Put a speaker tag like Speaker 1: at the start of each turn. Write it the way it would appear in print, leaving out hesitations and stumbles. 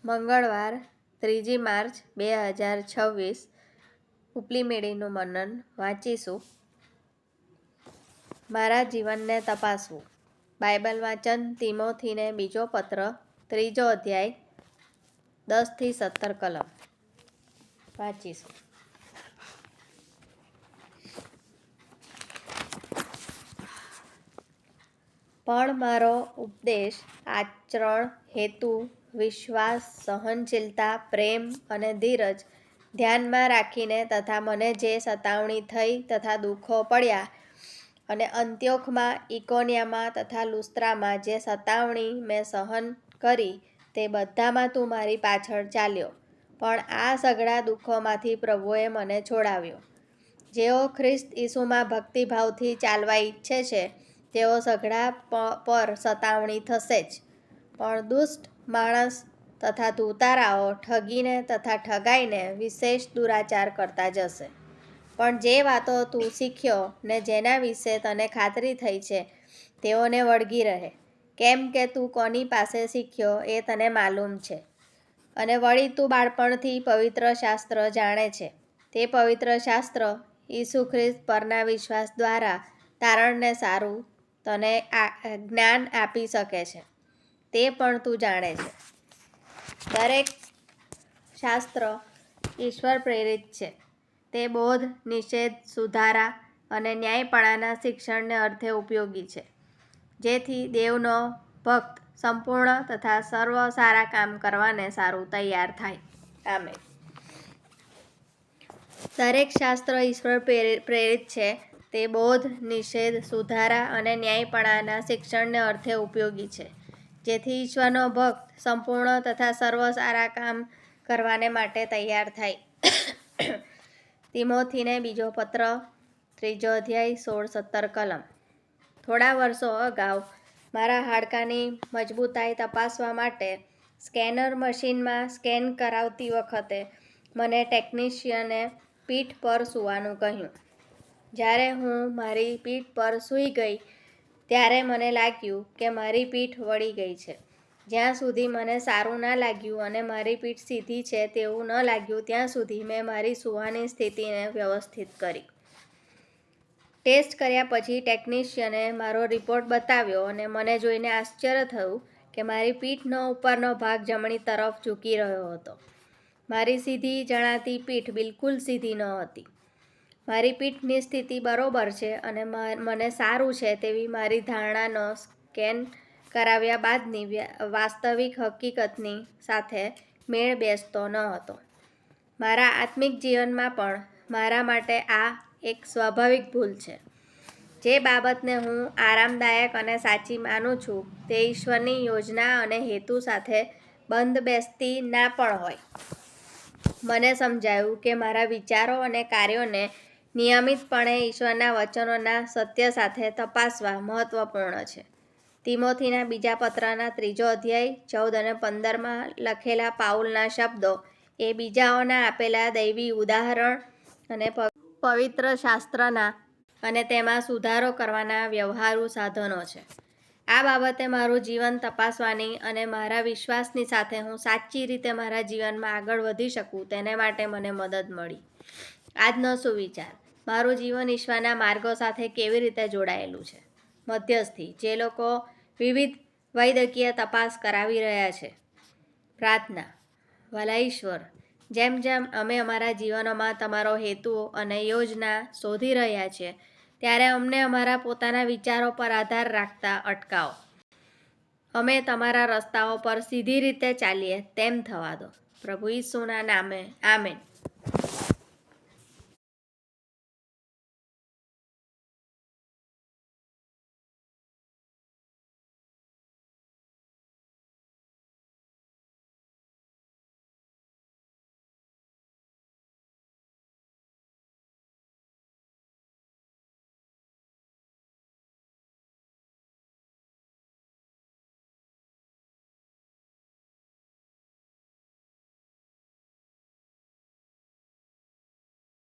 Speaker 1: મંગળવાર 3 માર્ચ 2026 ઉપલી મેળીનું મનન વાંચીશું. મારા જીવનને તપાસવું. બાઇબલ વાંચન તિમોથીને બીજો પત્ર 3 અધ્યાય 10-17 કલમ વાંચીશું. પણ મારો ઉપદેશ, આચરણ, હેતુ, વિશ્વાસ, સહનશીલતા, પ્રેમ અને ધીરજ ધ્યાનમાં રાખીને તથા મને જે સતાવણી થઈ તથા દુઃખો પડ્યા અને અંત્યોખમાં, ઇકોનિયામાં તથા લુસ્ત્રામાં જે સતાવણી મેં સહન કરી તે બધામાં તું મારી પાછળ ચાલ્યો. પણ આ સઘળા દુઃખોમાંથી પ્રભુએ મને છોડાવ્યો. જેઓ ખ્રિસ્ત ઈસુમાં ભક્તિભાવથી ચાલવા ઈચ્છે છે તેઓ સઘળા પર સતાવણી થશે જ. પણ દુષ્ટ માણસ તથા ધૂતારાઓ ઠગીને તથા ઠગાઈને વિશેષ દુરાચાર કરતા જશે. પણ જે વાતો તું શીખ્યો ને જેના વિશે તને ખાતરી થઈ છે તેઓને વળગી રહે, કેમ કે તું કોની પાસે શીખ્યો એ તને માલુમ છે. અને વળી તું બાળપણથી પવિત્ર શાસ્ત્ર જાણે છે. તે પવિત્ર શાસ્ત્ર ઈસુ ખ્રિસ્ત પરના વિશ્વાસ દ્વારા તારણને સારું તને જ્ઞાન આપી શકે છે તે પણ તું જાણે છે. દરેક શાસ્ત્ર ઈશ્વર પ્રેરિત છે. તે બોધ, નિષેધ, સુધારા અને ન્યાયપણાના શિક્ષણને અર્થે ઉપયોગી છે, જેથી દેવનો ભક્ત સંપૂર્ણ તથા સર્વ સારા કામ કરવાને સારું તૈયાર થાય. આમેન. દરેક શાસ્ત્ર ઈશ્વર પ્રેરિત છે. તે બોધ, નિષેધ, સુધારા અને ન્યાયપણાના શિક્ષણને અર્થે ઉપયોગી છે, જેથી ઈશ્વરનો ભક્ત સંપૂર્ણ તથા સર્વ સારા કામ કરવાને માટે તૈયાર થાય. તિમોથીને બીજો પત્ર 3 અધ્યાય 16-17 કલમ. થોડા વર્ષો અગાઉ મારા હાડકાની મજબૂતાઈ તપાસવા માટે સ્કેનર મશીનમાં સ્કેન કરાવતી વખતે મને ટેકનિશિયને પીઠ પર સૂવાનું કહ્યું. જ્યારે હું મારી પીઠ પર સૂઈ ગઈ ત્યારે મને લાગ્યું કે મારી પીઠ વળી ગઈ છે. જ્યાં સુધી મને સારું ના લાગ્યું અને મારી પીઠ સીધી છે તેવું ન લાગ્યું ત્યાં સુધી મેં મારી સૂવાની સ્થિતિને વ્યવસ્થિત કરી. ટેસ્ટ કર્યા પછી ટેકનિશિયને મારો રિપોર્ટ બતાવ્યો અને મને જોઈને આશ્ચર્ય થયું કે મારી પીઠનો ઉપરનો ભાગ જમણી તરફ ઝૂકી રહ્યો હતો. મારી સીધી જણાતી પીઠ બિલકુલ સીધી નહોતી. મારી પીઠની સ્થિતિ બરોબર છે અને મને સારું છે તેવી મારી ધારણાનો સ્કેન કરાવ્યા બાદની વાસ્તવિક હકીકતની સાથે મેળ બેસતો ન હતો. મારા આત્મિક જીવનમાં પણ મારા માટે આ એક સ્વાભાવિક ભૂલ છે. જે બાબતને હું આરામદાયક અને સાચી માનું છું તે ઈશ્વરની યોજના અને હેતુ સાથે બંધ બેસતી ના પણ હોય. મને સમજાયું કે મારા વિચારો અને કાર્યોને નિયમિતપણે ઈશ્વરના વચનોના સત્ય સાથે તપાસવા મહત્વપૂર્ણ છે. તિમોથીના બીજા પત્રના 3 અધ્યાય 14 અને 15માં લખેલા પાઉલના શબ્દો એ બીજાઓના આપેલા દૈવી ઉદાહરણ અને પવિત્ર શાસ્ત્રના અને તેમાં સુધારો કરવાના વ્યવહારુ સાધનો છે. આ બાબતે મારું જીવન તપાસવાની અને મારા વિશ્વાસની સાથે હું સાચી રીતે મારા જીવનમાં આગળ વધી શકું તેને માટે મને મદદ મળી. આજનો સુવિચાર. મારું જીવન ઈશ્વરના માર્ગો સાથે કેવી રીતે જોડાયેલું છે? મધ્યસ્થી, જે લોકો વિવિધ વૈદ્યકીય તપાસ કરાવી રહ્યા છે. પ્રાર્થના. ભલા ઈશ્વર, જેમ જેમ અમે અમારા જીવનોમાં તમારો હેતુ અને યોજના શોધી રહ્યા છીએ ત્યારે અમને અમારા પોતાના વિચારો પર આધાર રાખતા અટકાવો. અમે તમારા રસ્તાઓ પર સીધી રીતે ચાલીએ તેમ થવા દો. પ્રભુ ઈસુના નામે. આમેન.